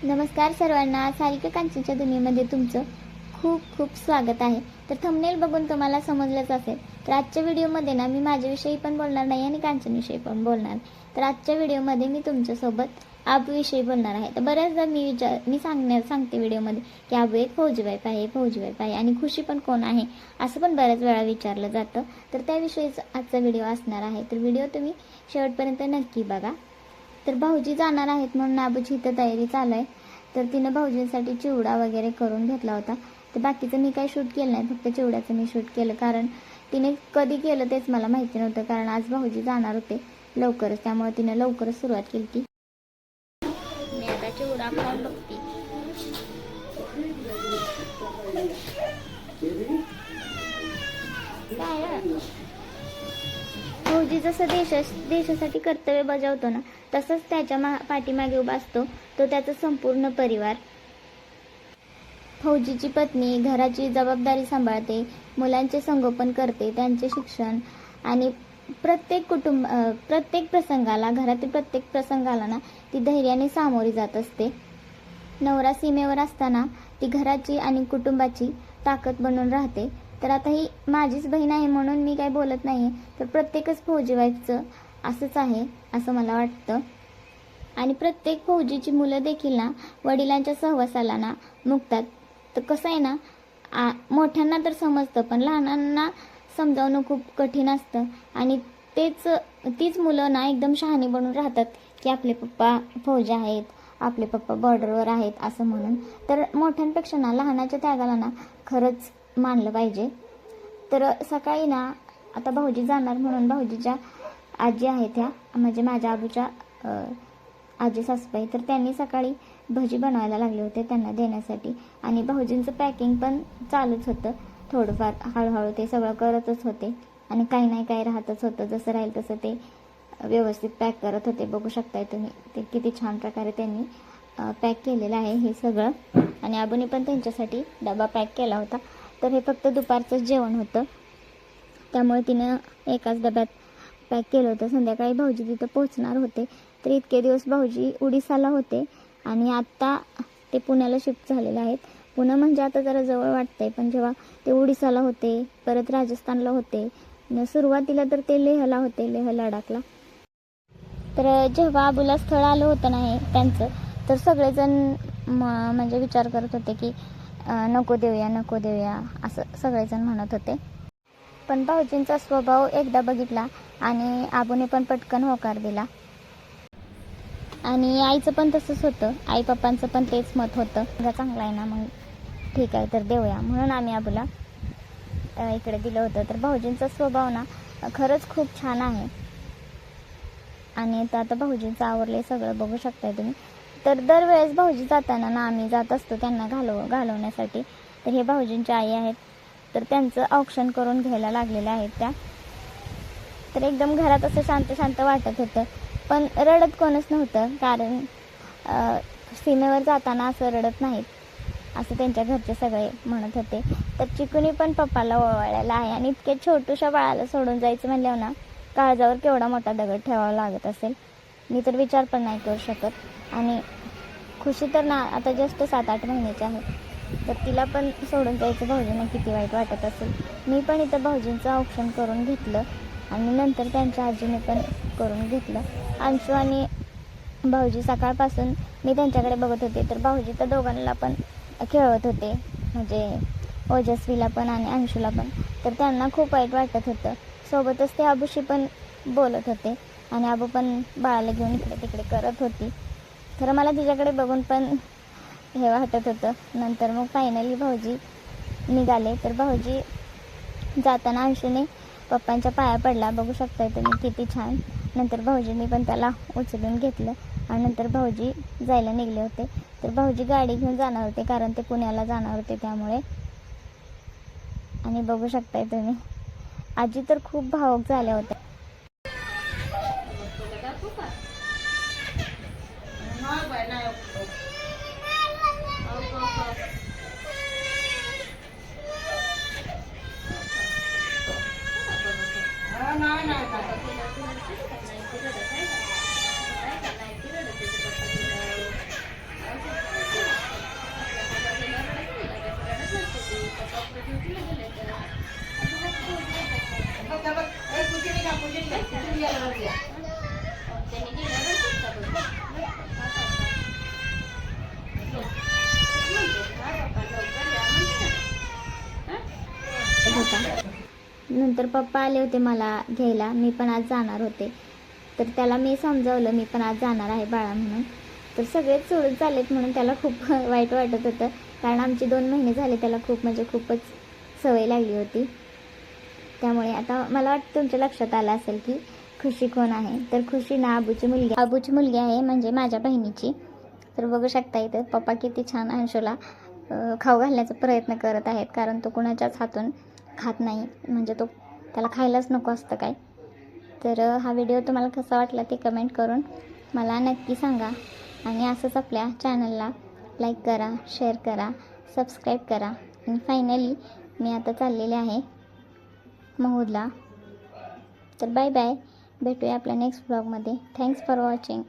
नमस्कार सर्वांना, सारिका कांचनच्या दुनियेमध्ये तुमचं खूप खूप स्वागत आहे. तर थंबनेल बघून तुम्हाला समजलंच असेल. तर आजच्या व्हिडिओमध्ये ना मी माझ्याविषयी पण बोलणार नाही आणि कांचनविषयी पण बोलणार. तर आजच्या व्हिडिओमध्ये मी तुमच्यासोबत आबूविषयी बोलणार आहे. तर बऱ्याचदा मी सांगते व्हिडिओमध्ये की आबू एक फौजी वाईफ आहे आणि खुशी पण कोण आहे असं पण बऱ्याच वेळा विचारलं जातं. तर त्याविषयीच आजचा व्हिडिओ असणार आहे. तर व्हिडिओ तुम्ही शेवटपर्यंत नक्की बघा. तर भाऊजी जाणार आहेत म्हणून आबूची इथं तयारी चालू आहे. तर तिनं भाऊजींसाठी चिवडा वगैरे करून घेतला होता. तर बाकीचं मी काही शूट केलं नाही, फक्त चिवड्याचं मी शूट केलं, कारण तिने कधी केलं तेच मला माहिती नव्हतं, कारण आज भाऊजी जाणार होते लवकरच, त्यामुळे तिनं लवकरच सुरुवात केली ती. मी आता चिवडा खाऊन बघते. भाऊजी जसं देशासाठी कर्तव्य बजावतो ना, तसंच त्याच्या पाठीमागे उभा असतो तो त्याचा संपूर्ण परिवार. फौजीची पत्नी घराची जबाबदारी सांभाळते, मुलांचे संगोपन करते, त्यांचे शिक्षण आणि प्रत्येक प्रसंगाला, घरातील प्रत्येक प्रसंगाला ना ती धैर्याने सामोरी जात असते. नवरा सीमेवर असताना ती घराची आणि कुटुंबाची ताकद बनून राहते. तर आता ही माझीच बहीण आहे म्हणून मी काय बोलत नाही, तर प्रत्येकच फौजी वाईफचं असंच आहे असं मला वाटतं. आणि प्रत्येक फौजीची मुलं देखील ना वडिलांच्या सहवासाला ना मुकतात. तर कसं आहे ना, मोठ्यांना तर समजतं पण लहानांना समजावणं खूप कठीण असतं. आणि तीच मुलं ना एकदम शहाणी बनून राहतात की आपले पप्पा फौजी आहेत, आपले पप्पा बॉर्डरवर आहेत असं म्हणून. तर मोठ्यांपेक्षा ना लहानाच्या त्यागाला ना खरंच मानलं पाहिजे. तर सकाळी ना आता भाऊजी जाणार म्हणून भाऊजीच्या आजी आहेत ह्या, म्हणजे माझ्या आबूच्या आजी सासूबाई, तर त्यांनी सकाळी भजी बनवायला लागले होते त्यांना देण्यासाठी. आणि भाऊजींचं पॅकिंग पण चालूच होतं, थोडंफार हळूहळू ते सगळं करतच होते. आणि काही नाही काही राहतच होतं, जसं राहील तसं ते व्यवस्थित पॅक करत होते. बघू शकताय तुम्ही ते किती छान प्रकारे त्यांनी पॅक केलेलं आहे हे सगळं. आणि आबूने पण त्यांच्यासाठी डबा पॅक केला होता. तर हे फक्त दुपारचंच जेवण होतं, त्यामुळे तिनं एकाच डब्यात पॅक केलं होतं. संध्याकाळी भाऊजी तिथं पोहोचणार होते. तर इतके दिवस भाऊजी उडीसाला होते आणि आत्ता ते पुण्याला शिफ्ट झालेले आहेत. पुणे म्हणजे आता जरा जवळ वाटतंय, पण जेव्हा ते उडीसाला होते, परत राजस्थानला होते, सुरुवातीला तर ते लेहला होते, लेह लडाखला. तर जेव्हा आबूला स्थळ आलं होतं नाही त्यांचं, तर सगळेजण म्हणजे विचार करत होते की नको देऊया असं सगळेजण म्हणत होते. पण भाऊजींचा स्वभाव एकदा बघितला आणि आबूने पण पटकन होकार दिला. आणि आईचं पण तसंच होतं, आई पप्पांचं पण तेच मत होतं, चांगला आहे ना मग ठीक आहे तर देऊया, म्हणून आम्ही आबूला इकडे दिलं होतं. तर भाऊजींचा स्वभाव ना खरंच खूप छान आहे. आणि आता भाऊजींचं आवरले सगळं, बघू शकताय तुम्ही. तर दरवेळेस भाऊजी जाताना ना आम्ही जात असतो त्यांना घालवण्यासाठी. तर हे भाऊजींच्या आई आहेत, तर त्यांचं औक्षण करून घ्यायला लागलेल्या आहेत त्या. तर एकदम घरात असं शांत शांत वाटत होतं, पण रडत कोणच नव्हतं, कारण सीमेवर जाताना असं रडत नाहीत असं त्यांच्या घरचे सगळे म्हणत होते. तर चिकूनी पण पप्पाला ओवाळलेला आहे. आणि इतक्या छोट्याशा बाळाला सोडून जायचं म्हणल्यावर ना काळजावर केवढा मोठा दगड ठेवावा लागत असेल, मी तर विचार पण नाही करू शकत. आणि खुशी तर ना आता जस्ट 7-8 महिन्याची आहे, तर तिला पण सोडून जायचं भाऊजींना किती वाईट वाटत असेल. मी पण इथं भाऊजींचं औक्षण करून घेतलं आणि नंतर त्यांच्या आजीने पण करून घेतलं. अंशू आणि भाऊजी सकाळपासून मी त्यांच्याकडे बघत होते. तर भाऊजी तर दोघांना पण खेळवत होते, म्हणजे ओजस्वीला पण आणि अंशूला पण. तर त्यांना खूप वाईट वाटत होतं. सोबतच ते आबूशी पण बोलत होते आणि आबू पण बाळाला घेऊन इकडे तिकडे करत होती. खरं मला तिच्याकडे बघून पण हे वाटत होतं. नंतर मग फायनली भाऊजी निघाले. तर भाऊजी जाताना अंशूने पप्पांच्या पाया पडला, बघू शकताय तुम्ही किती छान. नंतर भाऊजींनी पण त्याला उचलून घेतलं आणि नंतर भाऊजी जायला निघले होते. तर भाऊजी गाडी घेऊन जाणार होते, कारण ते पुण्याला जाणार होते त्यामुळे. आणि बघू शकताय तुम्ही आजी तर खूप भावुक झाल्या होत्या. होता. नंतर पप्पा आले होते मला घ्यायला, मी पण आज जाणार होते. तर त्याला मी समजावलं मी पण आज जाणार आहे बाळा म्हणून. तर सगळेच सोडून चाललेत म्हणून त्याला खूप वाईट वाटत होतं, कारण आमची 2 महिने झाले त्याला खूप म्हणजे खूपच सवय लागली होती. त्यामुळे आता मला वाटतं तुमच्या लक्षात आलं असेल की खुशी कोण आहे. तर खुशी ना अबूची मुलगी आहे, म्हणजे माझ्या बहिणीची. तर बघू शकता इथे पप्पा किती छान अंशूला खाऊ घालण्याचा प्रयत्न करत आहेत, कारण तो कुणाच्याच हातून खात नाही, म्हणजे तो त्याला खायलाच नको असतं काय. तर हा व्हिडिओ तुम्हाला कसा वाटला ते कमेंट करून मला नक्की सांगा. आणि असंच आपल्या चॅनलला लाईक करा, शेअर करा, सबस्क्राईब करा. आणि फायनली मी आता चाललेले आहे महूदला. तर बाय बाय, भेटूया आपल्या नेक्स्ट ब्लॉगमध्ये. Thanks for watching.